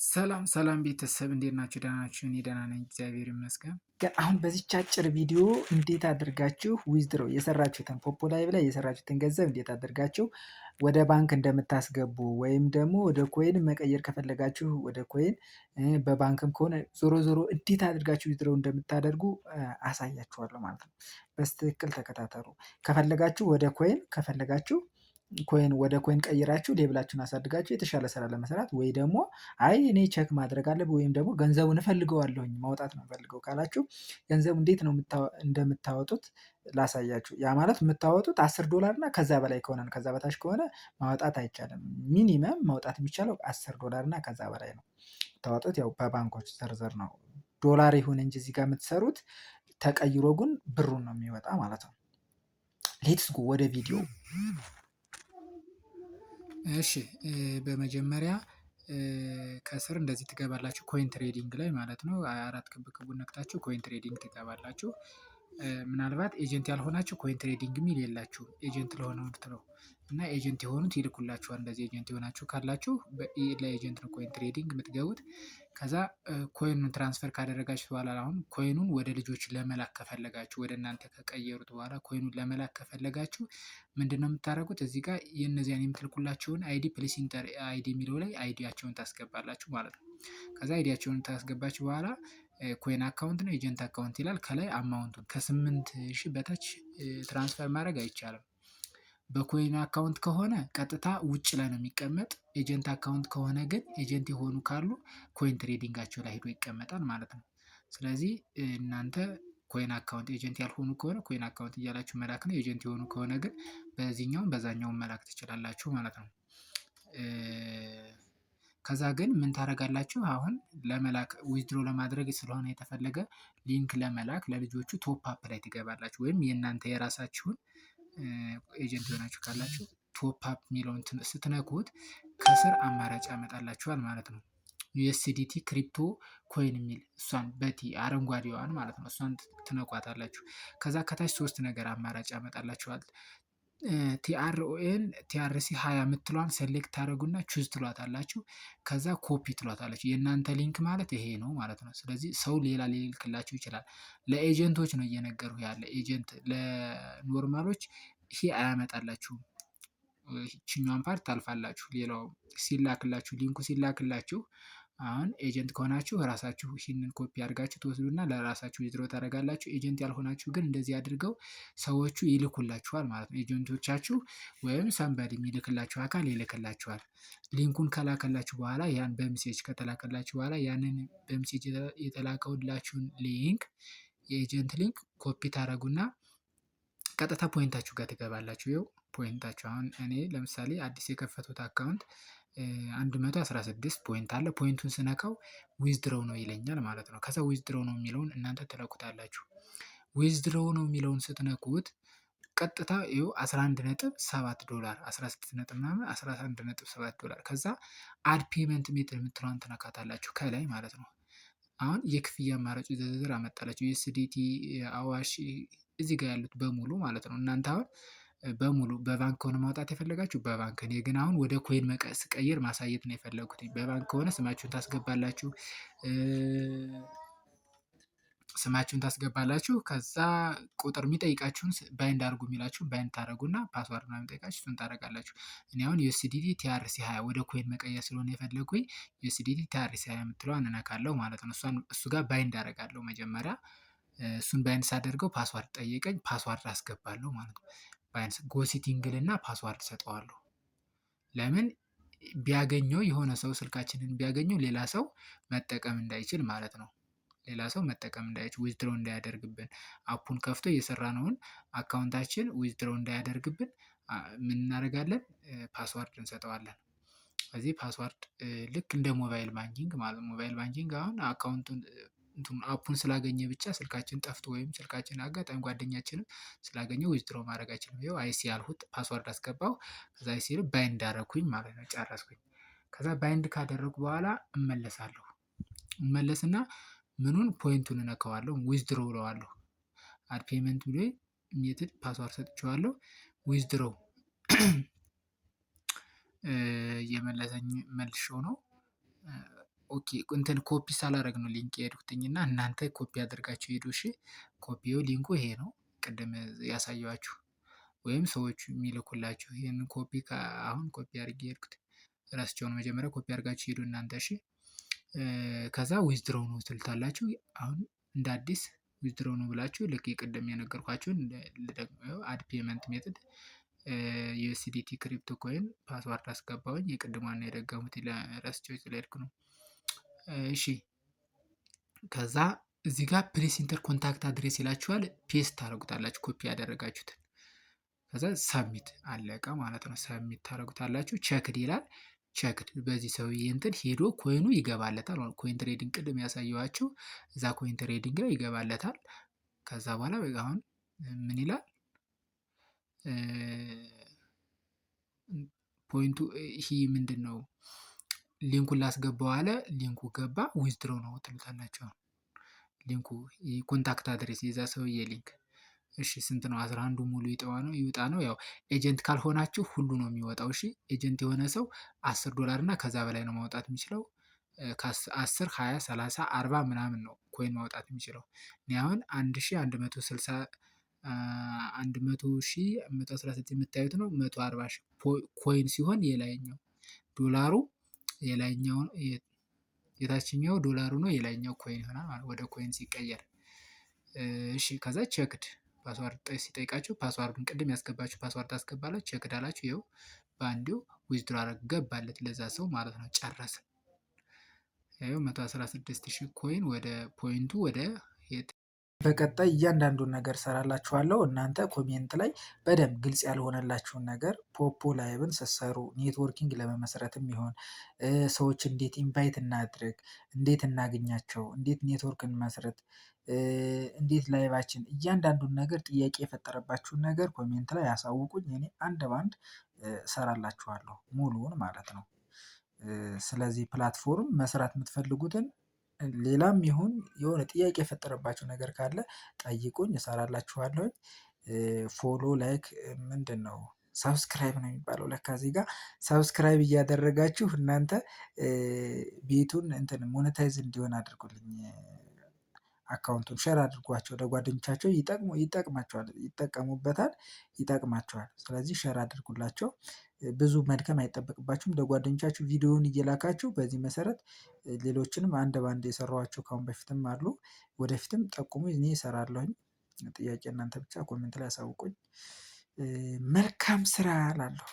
ሰላም ሰላም ቤተሰብ እንዴት ናችሁ? ደህና ናችሁ? እኔ ደህና ነኝ፣ እግዚአብሔር ይመስገን። አሁን በዚች አጭር ቪዲዮ እንዴት አድርጋችሁ ዊዝድሮ የሰራችሁትን ፖፖ ላይቭ ላይ የሰራችሁትን ገንዘብ እንዴት አድርጋችሁ ወደ ባንክ እንደምታስገቡ ወይም ደግሞ ወደ ኮይን መቀየር ከፈለጋችሁ ወደ ኮይን በባንክም ከሆነ ዞሮ ዞሮ እንዴት አድርጋችሁ ዊዝድሮ እንደምታደርጉ አሳያችኋለሁ ማለት ነው። በስትክክል ተከታተሉ። ከፈለጋችሁ ወደ ኮይን ከፈለጋችሁ ኮይን ወደ ኮይን ቀይራችሁ ሌብላችሁን አሳድጋችሁ የተሻለ ስራ ለመስራት ወይ ደግሞ አይ እኔ ቼክ ማድረግ አለብኝ ወይም ደግሞ ገንዘቡን እፈልገዋለሁኝ ማውጣት ነው የምፈልገው ካላችሁ ገንዘቡ እንዴት ነው እንደምታወጡት ላሳያችሁ። ያ ማለት የምታወጡት $10 እና ከዛ በላይ ከሆነ ነው። ከዛ በታች ከሆነ ማውጣት አይቻልም። ሚኒመም ማውጣት የሚቻለው $10 እና ከዛ በላይ ነው። የምታወጡት ያው በባንኮች ዝርዝር ነው። ዶላር ይሁን እንጂ እዚህ ጋር የምትሰሩት ተቀይሮ ግን ብሩን ነው የሚወጣ ማለት ነው። ሌትስ ጎ ወደ ቪዲዮ። እሺ በመጀመሪያ ከስር እንደዚህ ትገባላችሁ ኮይን ትሬዲንግ ላይ ማለት ነው። አራት ክብ ክቡን ነክታችሁ ኮይን ትሬዲንግ ትገባላችሁ። ምናልባት ኤጀንት ያልሆናችሁ ኮይን ትሬዲንግ የሚል የላችሁም። ኤጀንት ለሆኑት ነው እና ኤጀንት የሆኑት ይልኩላችኋል። እንደዚህ ኤጀንት የሆናችሁ ካላችሁ ለኤጀንት ነው ኮይን ትሬዲንግ የምትገቡት። ከዛ ኮይኑን ትራንስፈር ካደረጋችሁ በኋላ አሁን ኮይኑን ወደ ልጆች ለመላክ ከፈለጋችሁ ወደ እናንተ ከቀየሩት በኋላ ኮይኑን ለመላክ ከፈለጋችሁ ምንድነው የምታደርጉት? እዚህ ጋር የእነዚያን የምትልኩላቸውን አይዲ ፕሊስ ኢንተር አይዲ የሚለው ላይ አይዲያቸውን ታስገባላችሁ ማለት ነው። ከዛ አይዲያቸውን ታስገባችሁ በኋላ ኮይን አካውንት ነው ኤጀንት አካውንት ይላል። ከላይ አማውንቱን ከ8,000 በታች ትራንስፈር ማድረግ አይቻልም። በኮይን አካውንት ከሆነ ቀጥታ ውጭ ላይ ነው የሚቀመጥ። ኤጀንት አካውንት ከሆነ ግን ኤጀንት የሆኑ ካሉ ኮይን ትሬዲንጋቸው ላይ ሄዶ ይቀመጣል ማለት ነው። ስለዚህ እናንተ ኮይን አካውንት ኤጀንት ያልሆኑ ከሆነ ኮይን አካውንት እያላችሁ መላክ ነው። ኤጀንት የሆኑ ከሆነ ግን በዚህኛውም በዛኛውም መላክ ትችላላችሁ ማለት ነው። ከዛ ግን ምን ታደርጋላችሁ? አሁን ለመላክ ዊዝድሮ ለማድረግ ስለሆነ የተፈለገ ሊንክ ለመላክ ለልጆቹ ቶፕ አፕ ላይ ትገባላችሁ። ወይም የእናንተ የራሳችሁን ኤጀንት የሆናችሁ ካላችሁ ቶፕ አፕ የሚለውን ስትነኩት ከስር አማራጭ ያመጣላችኋል ማለት ነው። ዩኤስዲቲ ክሪፕቶ ኮይን የሚል እሷን በቲ አረንጓዴዋን ማለት ነው። እሷን ትነኳታላችሁ። ከዛ ከታች ሶስት ነገር አማራጭ ያመጣላችኋል። ቲአርኦኤን ቲአርሲ 20 የምትሏን ሴሌክት ታደረጉና ቹዝ ትሏታላችሁ። ከዛ ኮፒ ትሏታላችሁ። የእናንተ ሊንክ ማለት ይሄ ነው ማለት ነው። ስለዚህ ሰው ሌላ ሊልክላችሁ ይችላል። ለኤጀንቶች ነው እየነገሩ ያለ። ኤጀንት ለኖርማሎች ይሄ አያመጣላችሁም። ይችኛዋን ፓርት ታልፋላችሁ። ሌላው ሲላክላችሁ ሊንኩ ሲላክላችሁ አሁን ኤጀንት ከሆናችሁ ራሳችሁ ይህንን ኮፒ አድርጋችሁ ትወስዱና ለራሳችሁ ዊዝድሮ ታደርጋላችሁ። ኤጀንት ያልሆናችሁ ግን እንደዚህ አድርገው ሰዎቹ ይልኩላችኋል ማለት ነው። ኤጀንቶቻችሁ ወይም ሰንበዲ የሚልክላችሁ አካል ይልክላችኋል። ሊንኩን ከላከላችሁ በኋላ ያን በሜሴጅ ከተላከላችሁ በኋላ ያንን በሜሴጅ የተላከውላችሁን ሊንክ የኤጀንት ሊንክ ኮፒ ታደርጉና ቀጥታ ፖይንታችሁ ጋር ትገባላችሁ። ይኸው ፖይንታችሁ አሁን እኔ ለምሳሌ አዲስ የከፈቱት አካውንት 116 ፖይንት አለ። ፖይንቱን ስነካው ዊዝድሮው ነው ይለኛል ማለት ነው። ከዛ ዊዝድሮው ነው የሚለውን እናንተ ትለኩታላችሁ። ዊዝድሮው ነው የሚለውን ስትነኩት ቀጥታ ይኸው $11.7 $11.7 ከዛ አድ ፔመንት ሜትድ የምትለውን ትነካታላችሁ ከላይ ማለት ነው። አሁን የክፍያ አማራጭ ዝርዝር አመጣላችሁ። ዩኤስዲቲ፣ አዋሽ እዚህ ጋር ያሉት በሙሉ ማለት ነው። እናንተ አሁን በሙሉ በባንክ ከሆነ ማውጣት የፈለጋችሁ በባንክ፣ እኔ ግን አሁን ወደ ኮይን ስቀይር ማሳየት ነው የፈለጉት። በባንክ ከሆነ ስማችሁን ታስገባላችሁ። ከዛ ቁጥር የሚጠይቃችሁን ባይንድ አድርጉ የሚላችሁን ባይንድ ታደረጉና ፓስዋርድ ምናምን የሚጠይቃችሁ እሱን ታደረጋላችሁ። እኔ አሁን ዩኤስዲቲ ቲአርሲ 20 ወደ ኮይን መቀየር ስለሆነ የፈለጉኝ ዩኤስዲቲ ቲአርሲ 20 የምትለዋን እነካለሁ ማለት ነው። እሱ ጋር ባይንድ አደርጋለሁ መጀመሪያ። እሱን ባይንድ ሳደርገው ፓስዋርድ ጠየቀኝ፣ ፓስዋርድ አስገባለሁ ማለት ነው። ባይንድ ጎሲቲንግል እና ፓስዋርድ ሰጠዋለሁ። ለምን ቢያገኘው የሆነ ሰው ስልካችንን ቢያገኘው ሌላ ሰው መጠቀም እንዳይችል ማለት ነው። ሌላ ሰው መጠቀም እንዳይችል ዊዝድሮ እንዳያደርግብን አፑን ከፍቶ የሰራነውን አካውንታችን ዊዝድሮ እንዳያደርግብን ምን እናደርጋለን? ፓስዋርድ እንሰጠዋለን። ስለዚህ ፓስዋርድ ልክ እንደ ሞባይል ባንኪንግ ማለት ነው። ሞባይል ባንኪንግ አሁን አካውንቱን አፑን ስላገኘ ብቻ ስልካችን ጠፍቶ ወይም ስልካችን አጋጣሚ ጓደኛችንም ስላገኘው ዊዝድሮ ማድረግ አይችልም። ይኸው አይሲ ያልሁት ፓስዋርድ አስገባው። ከዛ አይሲ ባይንድ አደረኩኝ ማለት ነው። ጨረስኩኝ። ከዛ ባይንድ ካደረጉ በኋላ እመለስና ምኑን ፖይንቱን እነካዋለሁ፣ ዊዝድሮ ብለዋለሁ። አድ ፔመንት ብሎ ሜትድ ፓስዋርድ ሰጥቼዋለሁ። ዊዝድሮ እየመለሰኝ መልሼው ነው። ኦኬ እንትን ኮፒ ሳላደርግ ነው ሊንክ የሄድኩትኝ እና እናንተ ኮፒ አድርጋችሁ ሂዱ እሺ። ኮፒው ሊንኩ ይሄ ነው ቅድም ያሳየኋችሁ ወይም ሰዎቹ የሚልኩላችሁ ይህንን ኮፒ አሁን ኮፒ አድርጌ የሄድኩት ረስቸው ነው። መጀመሪያ ኮፒ አድርጋችሁ ሂዱ እናንተ እሺ። ከዛ ዊዝድሮው ነው ትልታላችሁ። አሁን እንደ አዲስ ዊዝድሮው ነው ብላችሁ ልክ የቅድም የነገርኳችሁን አድ ፔመንት ሜትድ ዩኤስዲቲ ክሪፕቶ ኮይን ፓስዋርድ አስገባሁኝ። የቅድሟን ነው የደገሙት ረስቸው ስለሄድኩ ነው። እሺ ከዛ እዚህ ጋር ፕሌስ ኢንተር ኮንታክት አድሬስ ይላችኋል። ፔስት ታደርጉታላችሁ ኮፒ ያደረጋችሁትን። ከዛ ሰብሚት አለቀ ማለት ነው። ሰብሚት ታደርጉታላችሁ። ቼክድ ይላል። ቼክድ በዚህ ሰውዬ እንትን ሄዶ ኮይኑ ይገባለታል። ኮይን ትሬዲንግ ቅድም ያሳየኋችሁ እዛ ኮይን ትሬዲንግ ላይ ይገባለታል። ከዛ በኋላ አሁን ምን ይላል ፖይንቱ ይሄ ምንድን ነው? ሊንኩን ላስገባው አለ። ሊንኩ ገባ። ዊዝድሮ ነው ትሉታላችሁ። ሊንኩ ኮንታክት አድሬስ የዛ ሰውዬ ሊንክ። እሺ ስንት ነው? 11ዱ ሙሉ ይውጣ ነው። ያው ኤጀንት ካልሆናችሁ ሁሉ ነው የሚወጣው። እሺ ኤጀንት የሆነ ሰው $10 እና ከዛ በላይ ነው ማውጣት የሚችለው። ከ10 20 30 40 ምናምን ነው ኮይን ማውጣት የሚችለው። እኔ አሁን 1160 100,116 የምታዩት ነው 140 ኮይን ሲሆን የላይኛው ዶላሩ የታችኛው ዶላሩ ነው የላይኛው ኮይን ይሆናል ወደ ኮይን ሲቀየር። እሺ ከዛ ቼክድ ፓስዋርድ ሲጠይቃችሁ ፓስዋርዱን ቅድም ያስገባችሁ ፓስዋርድ አስገባላችሁ። ቼክድ አላችሁ። ይኸው በአንዴው ዊዝድሮ ገባለት ለዛ ሰው ማለት ነው። ጨረሰ። ይኸው 116,000 ኮይን ወደ ፖይንቱ ወደ በቀጣይ እያንዳንዱን ነገር ሰራላችኋለሁ። እናንተ ኮሜንት ላይ በደንብ ግልጽ ያልሆነላችሁን ነገር ፖፖ ላይቭን ስትሰሩ ኔትወርኪንግ ለመመስረትም ይሆን ሰዎች እንዴት ኢንቫይት እናድርግ፣ እንዴት እናገኛቸው፣ እንዴት ኔትወርክ እንመስረት፣ እንዴት ላይቫችን እያንዳንዱን ነገር ጥያቄ የፈጠረባችሁን ነገር ኮሜንት ላይ ያሳውቁኝ። እኔ አንድ በአንድ ሰራላችኋለሁ ሙሉውን ማለት ነው። ስለዚህ ፕላትፎርም መስራት የምትፈልጉትን ሌላም ይሁን የሆነ ጥያቄ የፈጠረባችሁ ነገር ካለ ጠይቁኝ፣ እሰራላችኋለሁኝ። ፎሎ ላይክ ምንድን ነው ሳብስክራይብ ነው የሚባለው ለካ እዚህ ጋር ሳብስክራይብ እያደረጋችሁ እናንተ ቤቱን እንትን ሞኔታይዝ እንዲሆን አድርጉልኝ። አካውንቱን ሼር አድርጓቸው ለጓደኞቻቸው ይጠቅማቸዋል፣ ይጠቀሙበታል፣ ይጠቅማቸዋል። ስለዚህ ሼር አድርጉላቸው። ብዙ መድከም አይጠበቅባችሁም። ለጓደኞቻችሁ ቪዲዮውን እየላካችሁ በዚህ መሰረት ሌሎችንም አንድ በአንድ የሰራኋቸው ከአሁን በፊትም አሉ። ወደፊትም ጠቁሙ፣ እኔ እሰራለሁኝ። ጥያቄ እናንተ ብቻ ኮሜንት ላይ አሳውቁኝ። መልካም ስራ እላለሁ።